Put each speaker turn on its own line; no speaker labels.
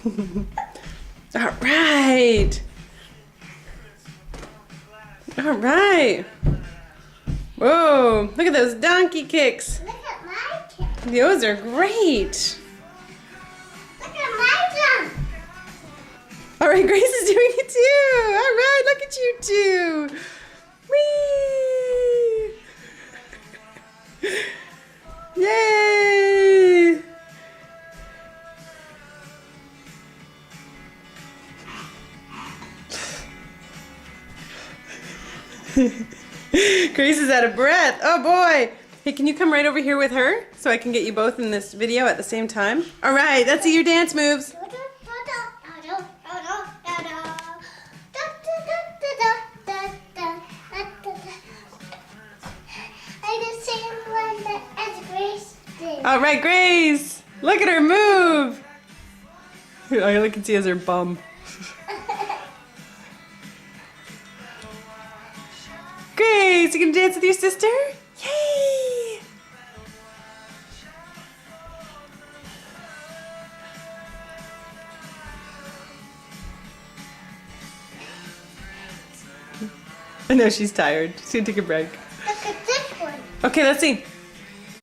All right. All right. Whoa, look at those donkey kicks.
Look at my kick.
Those are great.
Look at my jump.
All right, Grace is doing it too. All right, look at you two. Whee! Yay! Grace is out of breath. Oh boy. Hey, can you come right over here with her so I can get you both in this video at the same time? All right, let's see your dance moves. All right, Grace. Look at her move. All I can see is her bum. Grace, you gonna dance with your sister? Yay! I know she's tired. She's gonna take a break.
Look at this one.
Okay, let's see.